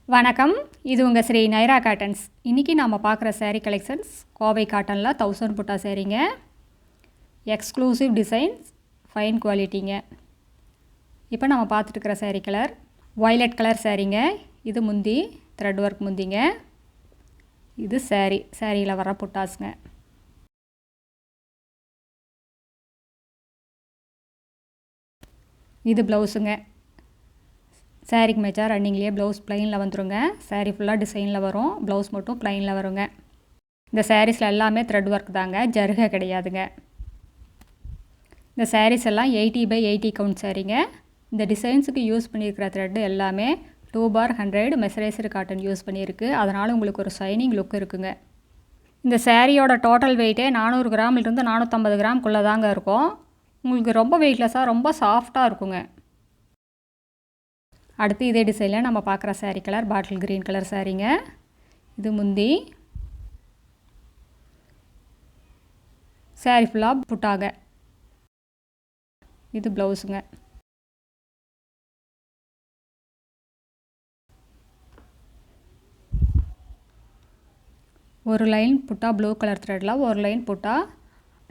வணக்கம், இது உங்கள் ஸ்ரீ நைரா காட்டன்ஸ். இன்றைக்கி நம்ம பார்க்குற சேரீ கலெக்ஷன்ஸ் கோவை காட்டனில் 1000 புட்டா சேரீங்க. எக்ஸ்க்ளூசிவ் டிசைன்ஸ், ஃபைன் குவாலிட்டிங்க. இப்போ நம்ம பார்த்துட்டு இருக்கிற சேரீ கலர் வயலட் கலர் சேரீங்க. இது முந்தி த்ரெட் ஒர்க் முந்திங்க. இது சேரீயில் வர புட்டாஸுங்க. இது ப்ளவுஸுங்க. சாரீக்கு மேட்சாக ரன்னிங்லேயே ப்ளவுஸ் ப்ளைனில் வந்துடுங்க. சாரீ ஃபுல்லாக டிசைனில் வரும், ப்ளவுஸ் மட்டும் ப்ளைனில் வருங்க. இந்த சாரீஸில் எல்லாமே த்ரெட் ஒர்க் தாங்க, ஜருகை கிடையாதுங்க. இந்த சாரீஸ் எல்லாம் 80/80 கவுண்ட் சாரீங்க. இந்த டிசைன்ஸுக்கு யூஸ் பண்ணியிருக்கிற த்ரெட்டு எல்லாமே 2/100 மெசரைஸ்டு காட்டன் யூஸ் பண்ணியிருக்கு. அதனால் உங்களுக்கு ஒரு ஷைனிங் லுக் இருக்குங்க. இந்த சாரியோட டோட்டல் வெயிட்டே 400 கிராமிலிருந்து 450 கிராம்குள்ளே தாங்க இருக்கும். உங்களுக்கு ரொம்ப வெயிட்லெஸ்ஸாக ரொம்ப சாஃப்டாக இருக்குங்க. அடுத்து இதே டிசைனில் நம்ம பார்க்குற sari colour bottle green colour சாரீங்க. இது முந்தி சாரீ ஃபுல்லாக புட்டாக. இது ப்ளவுஸுங்க. ஒரு லைன் புட்டா ப்ளூ கலர் த்ரெட்டில், ஒரு லைன் புட்டா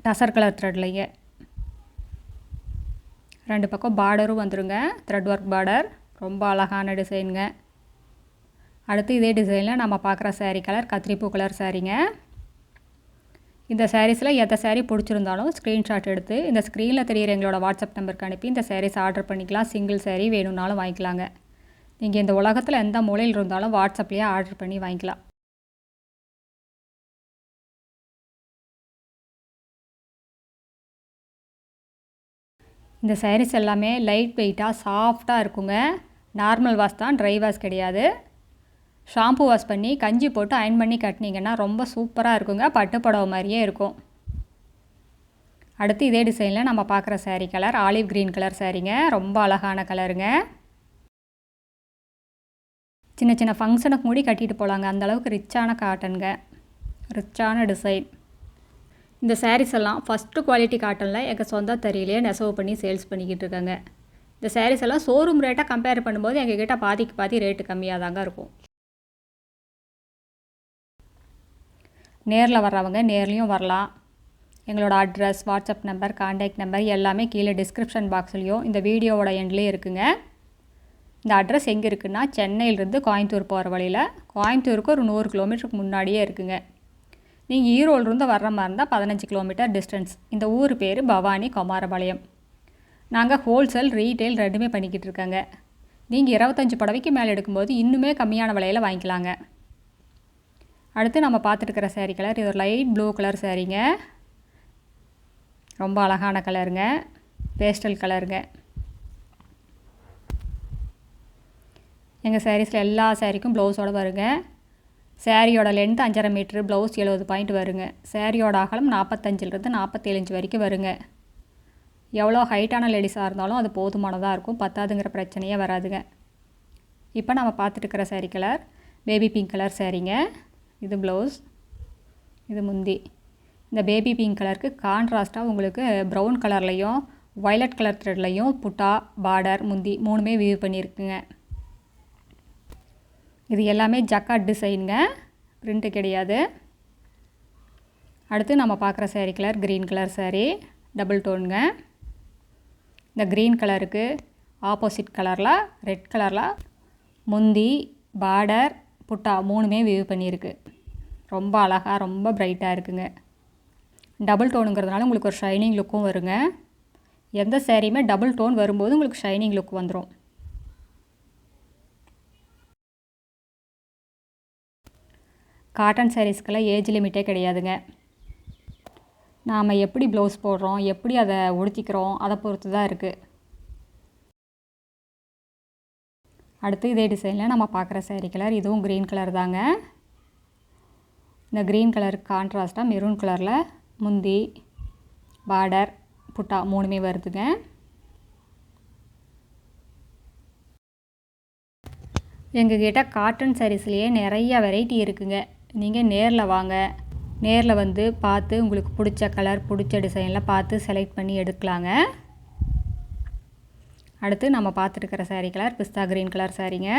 டசர் கலர் த்ரெட்லைங்க. ரெண்டு பக்கம் பார்டரும் வந்துடுங்க, த்ரெட் ஒர்க் பார்டர். ரொம்ப அழகான டிசைனுங்க. அடுத்து இதே டிசைனில் நம்ம பார்க்குற சாரீ கலர் கத்திரிப்பூ கலர் சாரீங்க. இந்த சாரீஸில் எந்த சாரீ பிடிச்சிருந்தாலும் ஸ்க்ரீன்ஷாட் எடுத்து இந்த ஸ்க்ரீனில் தெரிகிற எங்களோட வாட்ஸ்அப் நம்பருக்கு அனுப்பி இந்த சாரீஸ் ஆர்டர் பண்ணிக்கலாம். சிங்கிள் சாரீ வேணும்னாலும் வாங்கிக்கலாங்க. நீங்கள் இந்த உலகத்தில் எந்த மூலையில் இருந்தாலும் வாட்ஸ்அப்லேயே ஆர்டர் பண்ணி வாங்கிக்கலாம். இந்த சாரீஸ் எல்லாமே லைட் வெயிட்டாக சாஃப்டாக இருக்குங்க. நார்மல் வாஷ் தான், ட்ரை வாஷ் கிடையாது. ஷாம்பு வாஷ் பண்ணி கஞ்சி போட்டு அயன் பண்ணி கட்டினீங்கன்னா ரொம்ப சூப்பராக இருக்குங்க. பட்டு புடவை மாதிரியே இருக்கும். அடுத்து இதே டிசைனில் நம்ம பார்க்குற sari colour olive green colour சாரீங்க. ரொம்ப அழகான கலருங்க. சின்ன சின்ன ஃபங்க்ஷனுக்கு மூடி கட்டிட்டு போகலாங்க, அந்தளவுக்கு ரிச்சான காட்டனுங்க, ரிச்சான டிசைன். இந்த சாரீஸ் எல்லாம் ஃபஸ்ட்டு குவாலிட்டி காட்டனில் எங்கள் சொந்த தறியிலேயே நெசவு பண்ணி சேல்ஸ் பண்ணிக்கிட்டு இருக்காங்க. இந்த சாரீஸ் எல்லாம் ஷோரூம் ரேட்டாக கம்பேர் பண்ணும்போது எங்ககிட்ட பாதிக்கு பாதி ரேட்டு கம்மியாக தாங்க இருக்கும். நேரில் வர்றவங்க நேர்லேயும் வரலாம். எங்களோட address, WhatsApp number, contact number எல்லாமே கீழே டிஸ்கிரிப்ஷன் பாக்ஸ்லேயும் இந்த வீடியோவோட எண்ட்லேயே இருக்குங்க. இந்த அட்ரஸ் எங்கே இருக்குன்னா, சென்னையிலேருந்து கோயம்புத்தூர் போகிற வழியில், கோயம்புத்தூருக்கு ஒரு 100 கிலோமீட்டருக்கு முன்னாடியே இருக்குங்க. நீங்கள் ஈரோடுலேருந்து வர்ற மாதிரி இருந்தால் 15 கிலோமீட்டர் டிஸ்டன்ஸ். இந்த ஊர் பேர் பவானி குமாரபாளையம். நாங்கள் ஹோல்சேல், ரீட்டெயில் ரெண்டுமே பண்ணிக்கிட்டு இருக்காங்க. நீங்கள் 25 புடவைக்கு மேலே எடுக்கும்போது இன்னுமே கம்மியான விலையில் வாங்கிக்கலாங்க. அடுத்து நம்ம பார்த்துட்டுருக்கிற சாரீ கலர் இது ஒரு லைட் ப்ளூ கலர் சாரீங்க. ரொம்ப அழகான கலருங்க, பேஸ்டல் கலருங்க. எங்கள் சாரீஸில் எல்லா சாரீக்கும் ப்ளவுஸோடு வருங்க. சாரியோட லென்த் 5.5 மீட்ரு, ப்ளவுஸ் 70 பாயிண்ட் வருங்க. சாரியோட அகலம் 45லேருந்து 47 இன்ச் வரைக்கும் வருங்க. எவ்வளோ ஹைட்டான லேடிஸாக இருந்தாலும் அது போதுமானதாக இருக்கும், பத்தாதுங்கிற பிரச்சனையே வராதுங்க. இப்போ நம்ம பார்த்துட்டு இருக்கிற sari colour baby pink colour சாரீங்க. இது ப்ளவுஸ், இது முந்தி. இந்த பேபி பிங்க் கலருக்கு கான்ட்ராஸ்ட்டாக உங்களுக்கு ப்ரௌன் கலர்லேயும் வயலட் கலர் த்ரெட்லையும் புட்டா, பார்டர், முந்தி மூணுமே வியூ பண்ணியிருக்குங்க. இது எல்லாமே ஜக்காட் டிசைனுங்க, பிரிண்ட்டு கிடையாது. அடுத்து நம்ம பார்க்குற sari colour green colour sari, double டோனுங்க. இந்த க்ரீன் கலருக்கு ஆப்போசிட் கலரில் ரெட் கலரில் முந்தி, பார்டர், புட்டா மூணுமே வியூ பண்ணியிருக்கு. ரொம்ப அழகாக, ரொம்ப பிரைட்டாக இருக்குங்க. டபுள் டோனுங்கிறதுனால உங்களுக்கு ஒரு ஷைனிங் லுக்கும் வருங்க. எந்த சாரியுமே டபுள் டோன் வரும்போது உங்களுக்கு ஷைனிங் லுக் வந்துடும். காட்டன் சாரீஸ்க்கெல்லாம் ஏஜ் லிமிட்டே கிடையாதுங்க. நாம் எப்படி ப்ளவுஸ் போடுறோம், எப்படி அதை உடுத்திக்கிறோம், அதை பொறுத்து தான் இருக்குது. அடுத்து இதே டிசைனில் நம்ம பார்க்குற சாரீ கலர் இதுவும் க்ரீன் கலர் தாங்க. இந்த க்ரீன் கலருக்கு கான்ட்ராஸ்ட்டாக மெரூன் கலரில் முந்தி, பார்டர், புட்டா மூணுமே வருதுங்க. எங்ககிட்ட காட்டன் சாரீஸ்லேயே நிறைய வெரைட்டி இருக்குங்க. நீங்கள் நேரில் வாங்க, நேரில் வந்து பார்த்து உங்களுக்கு பிடிச்ச கலர், பிடிச்ச டிசைனில் பார்த்து செலக்ட் பண்ணி எடுக்கலாங்க. அடுத்து நம்ம பார்த்துருக்கிற சாரீ கலர் பிஸ்தா க்ரீன் கலர் சாரீங்க.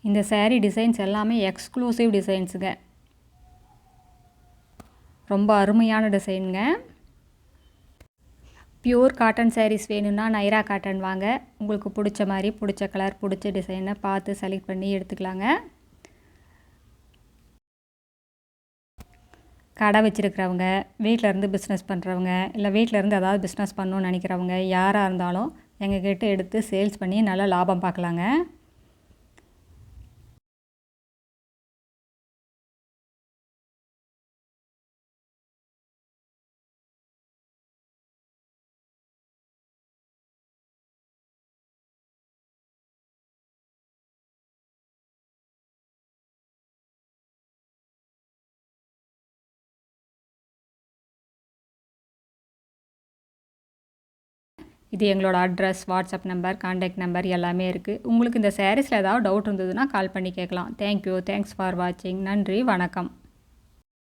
இந்த saree டிசைன்ஸ் எல்லாமே எக்ஸ்க்ளூசிவ் டிசைன்ஸுங்க. ரொம்ப அருமையான டிசைனுங்க. பியூர் காட்டன் sarees வேணும்னா நைரா காட்டன் வாங்க. உங்களுக்கு பிடிச்ச மாதிரி பிடிச்ச கலர் பிடிச்ச டிசைனை பார்த்து செலக்ட் பண்ணி எடுத்துக்கலாங்க. கடை வச்சுருக்கிறவங்க, வீட்டிலேருந்து பிஸ்னஸ் பண்ணுறவங்க, இல்லை வீட்டிலேருந்து ஏதாவது பிஸ்னஸ் பண்ணணும்னு நினைக்கிறவங்க யாராக இருந்தாலும் எங்ககிட்ட எடுத்து சேல்ஸ் பண்ணி நல்லா லாபம் பார்க்கலாங்க. இது எங்களோட address, WhatsApp number, contact number எல்லாமே இருக்குது. உங்களுக்கு இந்த சாரீஸில் ஏதாவது டவுட் இருந்ததுன்னா கால் பண்ணி கேட்கலாம். தேங்க்யூ. தேங்க்ஸ் ஃபார் வாட்சிங். நன்றி, வணக்கம்.